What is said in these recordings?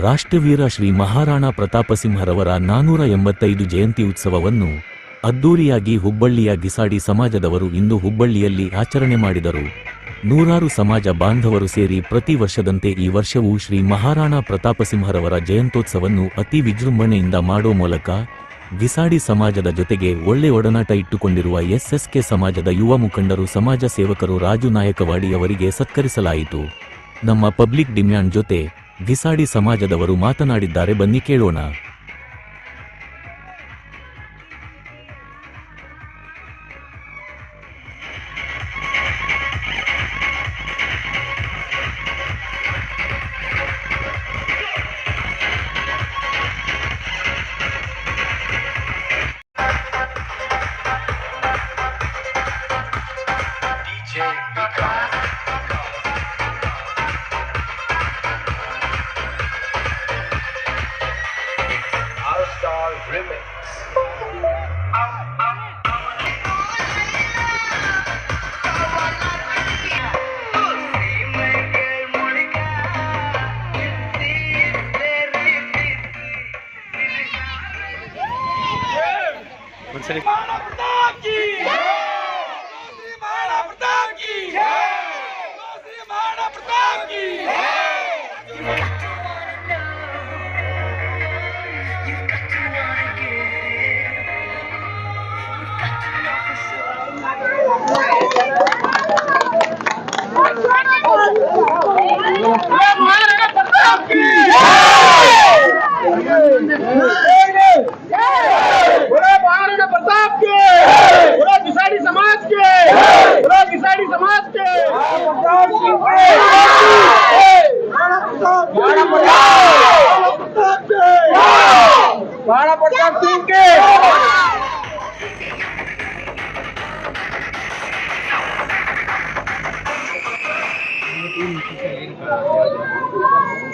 ರಾಷ್ಟ್ರವೀರ ಶ್ರೀ ಮಹಾರಾಣಾ ಪ್ರತಾಪಸಿಂಹರವರ 485 ಜಯಂತಿ ಉತ್ಸವವನ್ನು ಅದ್ದೂರಿಯಾಗಿ ಹುಬ್ಬಳ್ಳಿಯ ಗಿಸಾಡಿ ಸಮಾಜದವರು ಇಂದು ಹುಬ್ಬಳ್ಳಿಯಲ್ಲಿ ಆಚರಣೆ ಮಾಡಿದರು. ನೂರಾರು ಸಮಾಜ ಬಾಂಧವರು ಸೇರಿ ಪ್ರತಿ ವರ್ಷದಂತೆ ಈ ವರ್ಷವೂ ಶ್ರೀ ಮಹಾರಾಣಾ ಪ್ರತಾಪಸಿಂಹರವರ ಜಯಂತ್ಯೋತ್ಸವವನ್ನು ಅತಿ ವಿಜೃಂಭಣೆಯಿಂದ ಮಾಡೋ ಮೂಲಕ ಗಿಸಾಡಿ ಸಮಾಜದ ಜೊತೆಗೆ ಒಳ್ಳೆ ಒಡನಾಟ ಇಟ್ಟುಕೊಂಡಿರುವ ಎಸ್ಎಸ್ಕೆ ಸಮಾಜದ ಯುವ ಮುಖಂಡರು ಸಮಾಜ ಸೇವಕರು ರಾಜು ನಾಯಕವಾಡಿ ಅವರಿಗೆ ಸತ್ಕರಿಸಲಾಯಿತು. ನಮ್ಮ ಪಬ್ಲಿಕ್ ಡಿಮ್ಯಾಂಡ್ ಜೊತೆ ಗಿಸಾಡಿ ಸಮಾಜದವರು ಮಾತನಾಡಿದ್ದಾರೆ, ಬನ್ನಿ ಕೇಳೋಣ.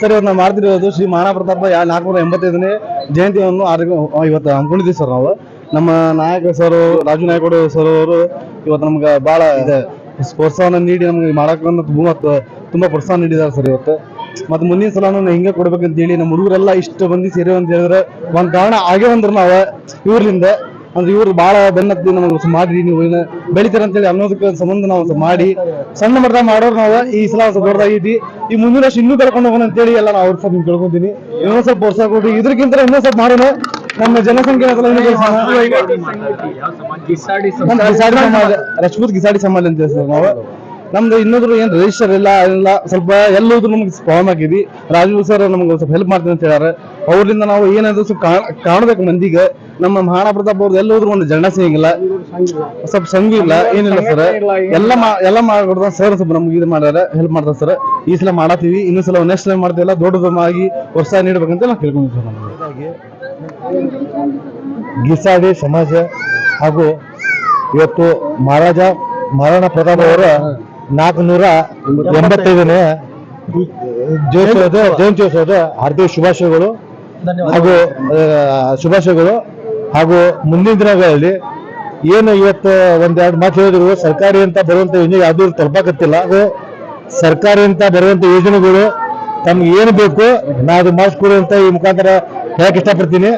ಸರ್, ಇವತ್ತು ನಾವು ಮಾಡ್ತಿರೋದು ಶ್ರೀ ಮಹಾರಾಣಾ ಪ್ರತಾಪ 485ನೇ ಜಯಂತಿಯನ್ನು ಇವತ್ತು ಹಮ್ಮಿಕೊಂಡಿದ್ದೀವಿ ಸರ್. ನಾವು ನಮ್ಮ ನಾಯಕ ಸರ್ ರಾಜು ನಾಯಕವಾಡಿ ಸರ್ ಅವರು ಇವತ್ತು ನಮ್ಗೆ ಬಹಳ ಪ್ರೋತ್ಸಾಹನ ನೀಡಿ ನಮ್ಗೆ ಮಾಡಕ್ಕೆ ತುಂಬಾ ಪ್ರೋತ್ಸಾಹ ನೀಡಿದ್ದಾರೆ ಸರ್. ಇವತ್ತು ಮತ್ತೆ ಮುಂದಿನ ಸಲ ಹಿಂಗೆ ಕೊಡ್ಬೇಕಂತ ಹೇಳಿ ನಮ್ಮ ಹುಡುಗರೆಲ್ಲ ಇಷ್ಟು ಮಂದಿ ಸೇರಿ ಅಂತ ಹೇಳಿದ್ರೆ ಒಂದ್ ಕಾರಣ ಆಗೇ ಬಂದ್ರು ನಾವು ಇವ್ರಲಿಂದ. ಅಂದ್ರೆ ಇವ್ರು ಬಹಳ ಬೆನ್ನತ್ತಿ ನಮಗೆ ಮಾಡ್ರಿ, ನೀವು ಬೆಳಿತಾರ ಅಂತೇಳಿ ಅನ್ನೋದಕ್ಕೆ ಸಂಬಂಧ ನಾವು ಮಾಡಿ ಸಣ್ಣ ಮಟ್ಟ ಮಾಡೋರು ನಾವು ಈ ಸಲ ಸ್ವಲ್ಪ ದೊಡ್ಡದಾಗೈತಿ. ಈ ಮುಂದಿನ ವರ್ಷ ಇನ್ನೂ ಬೆಳ್ಕೊಂಡು ಹೋಗೋಣ ಅಂತೇಳಿ ಎಲ್ಲ ನಾವು ಅವ್ರ ಸ್ವಲ್ಪ ಕೇಳ್ಕೊಂತೀನಿ. ಇನ್ನೊಂದ್ ಸ್ವಲ್ಪ ಪ್ರೋತ್ಸಾಹ ಕೊಡ್ರಿ, ಇದಕ್ಕಿಂತ ಇನ್ನೊಂದ್ ಸ್ವಲ್ಪ ಮಾಡೋಣ. ನಮ್ಮ ಜನಸಂಖ್ಯೆ ರಜಪೂತ್ ಗಿಸಾಡಿ ಸಮಾಜ ಅಂತ ಸರ್. ನಾವು ನಮ್ದು ಇನ್ನೊಂದ್ರು ಏನ್ ರಿಜಿಸ್ಟರ್ ಇಲ್ಲ ಸ್ವಲ್ಪ ಎಲ್ಲೋದ್ರು ನಮ್ಗೆ ಪ್ರಾಬ್ಲಮ್ ಆಗಿದೆ. ರಾಜು ಸರ್ ನಮ್ಗೆ ಸ್ವಲ್ಪ ಹೆಲ್ಪ್ ಮಾಡ್ತೀನಿ ಅಂತ ಹೇಳ್ಯಾರ. ಅವ್ರಿಂದ ನಾವು ಏನಾದ್ರು ಸ್ವಲ್ಪ ಕಾಣಬೇಕು ಮಂದಿಗೆ. ನಮ್ಮ ಮಹಾರಾಣಾ ಪ್ರತಾಪ್ ಅವ್ರದ್ದು ಎಲ್ಲೋದ್ರು ಒಂದು ಜನ ಸಿಗಂಗಿಲ್ಲ, ಸ್ವಲ್ಪ ಸಂಘ ಇಲ್ಲ, ಏನಿಲ್ಲ ಸರ್. ಎಲ್ಲ ಮಾಡ್ಕೊಡ್ದ ಸರ್. ಸ್ವಲ್ಪ ನಮ್ಗೆ ಇದು ಮಾಡ್ಯಾರ, ಹೆಲ್ಪ್ ಮಾಡ್ತಾರೆ ಸರ್. ಈ ಸಲ ಮಾಡತ್ತೀವಿ, ಇನ್ನೊಂದ್ ಸಲ ನೆಕ್ಸ್ಟ್ ಟೈಮ್ ಮಾಡ್ತೀವಲ್ಲ ದೊಡ್ಡದಾಗಿ ಪ್ರೋತ್ಸಾಹ ನೀಡ್ಬೇಕಂತ ನಾವು ಕೇಳ್ಕೊಂಡಿದ್ದೀವಿ ಸರ್. ಗಿಸಾಡಿ ಸಮಾಜ ಹಾಗೂ ಇವತ್ತು ಮಹಾರಾಣಾ ಪ್ರತಾಪ್ ಅವರ 485ನೇ ಜಯಂತ್ಯೋತ್ಸವದ ಹಾರ್ದಿಕ ಶುಭಾಶಯಗಳು ಹಾಗೂ ಮುಂದಿನ ದಿನಗಳಲ್ಲಿ ಏನು ಇವತ್ತು ಒಂದೆರಡು ಮಾತು ಹೇಳಿದ್ರು, ಸರ್ಕಾರಿ ಅಂತ ಬರುವಂತ ಯೋಜನೆ ಯಾವ್ದು ತಲುಪಾಕತ್ತಿಲ್ಲ. ಹಾಗೂ ಸರ್ಕಾರಿ ಅಂತ ಬರುವಂತ ಯೋಜನೆಗಳು ತಮ್ಗೆ ಏನು ಬೇಕು ನಾ ಅದು ಮಾಡಿಸ್ಕೊಡು ಅಂತ ಈ ಮುಖಾಂತರ ಹೇಳಕ್ ಇಷ್ಟಪಡ್ತೀನಿ.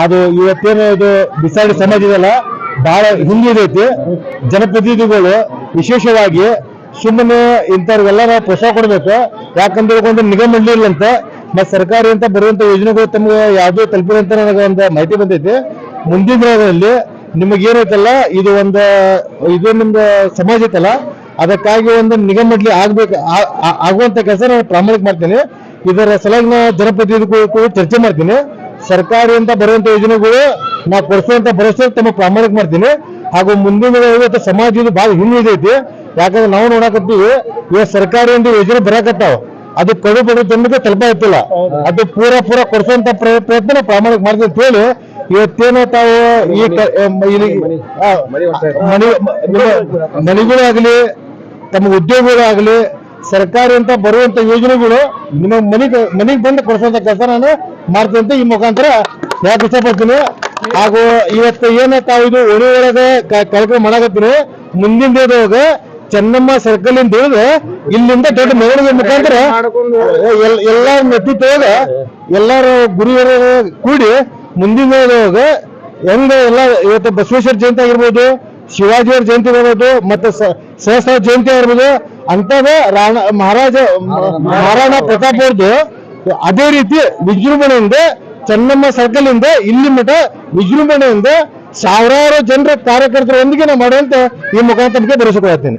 ಅದು ಇವತ್ತೇನು ಇದು ಬಿಸಾಡಿ ಸಮಾಜ ಇದೆಲ್ಲ ಬಹಳ ಹಿಂದಿದೈತಿ. ಜನಪ್ರತಿನಿಧಿಗಳು ವಿಶೇಷವಾಗಿ ಸುಮ್ಮನೆ ಇಂಥವ್ರಿಗೆಲ್ಲ ನಾವು ಪ್ರೋತ್ಸಾಹ ಕೊಡ್ಬೇಕು. ಯಾಕಂದ್ರೆ ಒಂದು ನಿಗಮ ಮಂಡಳಿ ಅಂತ ಮತ್ತೆ ಸರ್ಕಾರಿ ಅಂತ ಬರುವಂತ ಯೋಜನೆಗಳು ತಮ್ಗೆ ಯಾವ್ದು ತಲುಪಿದಂತ ನನಗೆ ಒಂದು ಮಾಹಿತಿ ಬಂದೈತಿ. ಮುಂದಿನ ದಿನಗಳಲ್ಲಿ ನಿಮಗೇನೈತಲ್ಲ ಇದು ನಿಮ್ದು ಸಮಾಜ ಐತಲ್ಲ, ಅದಕ್ಕಾಗಿ ಒಂದು ನಿಗಮ ಮಂಡಳಿ ಆಗುವಂತ ಕೆಲಸ ನಾನು ಪ್ರಾಮಾಣಿಕ ಮಾಡ್ತೀನಿ. ಇದರ ಸಲುವಾಗಿ ಜನಪ್ರತಿನಿಧಿಗಳು ಚರ್ಚೆ ಮಾಡ್ತೀನಿ. ಸರ್ಕಾರಿ ಅಂತ ಬರುವಂತ ಯೋಜನೆಗಳು ನಾವು ಕೊಡಿಸುವಂತ ಭರವಸೆ ತಮ್ಮ ಪ್ರಾಮಾಣಿಕ ಮಾಡ್ತೀನಿ. ಹಾಗೂ ಮುಂದಿನ ಇವತ್ತು ಸಮಾಜ ಇದು ಬಹಳ ಹಿಂದಿದೈತಿ. ಯಾಕಂದ್ರೆ ನಾವು ನೋಡಕತ್ತೀವಿ ಇವತ್ತು ಸರ್ಕಾರಿ ಒಂದು ಯೋಜನೆ ಬರಾಕತ್ತಾವ, ಅದು ಕಡು ಬಡ ಜನಕ್ಕೆ ತಲುಪಾಗ್ತಿಲ್ಲ. ಅದು ಪೂರಾ ಕೊಡಿಸುವಂತ ಪ್ರಯತ್ನ ಪ್ರಾಮಾಣಿಕ ಮಾಡ್ತೀವಿ ಅಂತ ಹೇಳಿ ಇವತ್ತೇನು ತಾವು ಈ ಮನೆಗಳು ಆಗ್ಲಿ ತಮ್ಮ ಉದ್ಯೋಗಗಳಾಗ್ಲಿ ಸರ್ಕಾರಿ ಅಂತ ಬರುವಂತ ಯೋಜನೆಗಳು ನಿಮ್ಮ ಮನೆಗೆ ಬಂದು ಕೊಡಿಸುವಂತ ಕೆಲಸ ನಾನು ಮಾಡ್ತೀನಿ ಅಂತ ಈ ಮುಖಾಂತರ ಯಾಕೆ ಇಷ್ಟಪಡ್ತೀನಿ. ಹಾಗೂ ಇವತ್ತು ಏನ ತಾವು ಇದು ಒಳಗೆ ಕಾರ್ಯಕ್ರಮ ಮಾಡಕತ್ತೀನಿ. ಮುಂದಿನ ದಿನದೊಳಗೆ ಚೆನ್ನಮ್ಮ ಸರ್ಕಲ್ ಇಂದ ಹಿಡಿದು ಇಲ್ಲಿಂದ ದೊಡ್ಡ ಮೆರವಣಿಗೆ ಮುಖಾಂತರ ಎಲ್ಲಾರ ನೇತೃತ್ವದಾಗ ಎಲ್ಲಾರ ಗುರುವರ ಕೂಡಿ ಮುಂದಿನ ಹೆಂಗ ಎಲ್ಲ ಇವತ್ತು ಬಸವೇಶ್ವರ ಜಯಂತಿ ಆಗಿರ್ಬೋದು, ಶಿವಾಜಿಯವರ ಜಯಂತಿ ಆಗಿರ್ಬೋದು, ಮತ್ತೆ ಸಹಸ್ರ ಜಯಂತಿ ಆಗಿರ್ಬೋದು, ಅಂತದ ಮಹಾರಾಣಾ ಪ್ರತಾಪ್ ಅವ್ರದ್ದು ಅದೇ ರೀತಿ ವಿಜೃಂಭಣೆಯಿಂದ ಚೆನ್ನಮ್ಮ ಸರ್ಕಲ್ ಇಂದ ಇಲ್ಲಿ ಮಠ ವಿಜೃಂಭಣೆಯಿಂದ ಸಾವಿರಾರು ಜನರ ಕಾರ್ಯಕರ್ತರೊಂದಿಗೆ ನಾವು ಮಾಡುವಂತ ಈ ಮುಖಾಂತರ ಭರವಸೆ ಕೊಡ್ತೀನಿ.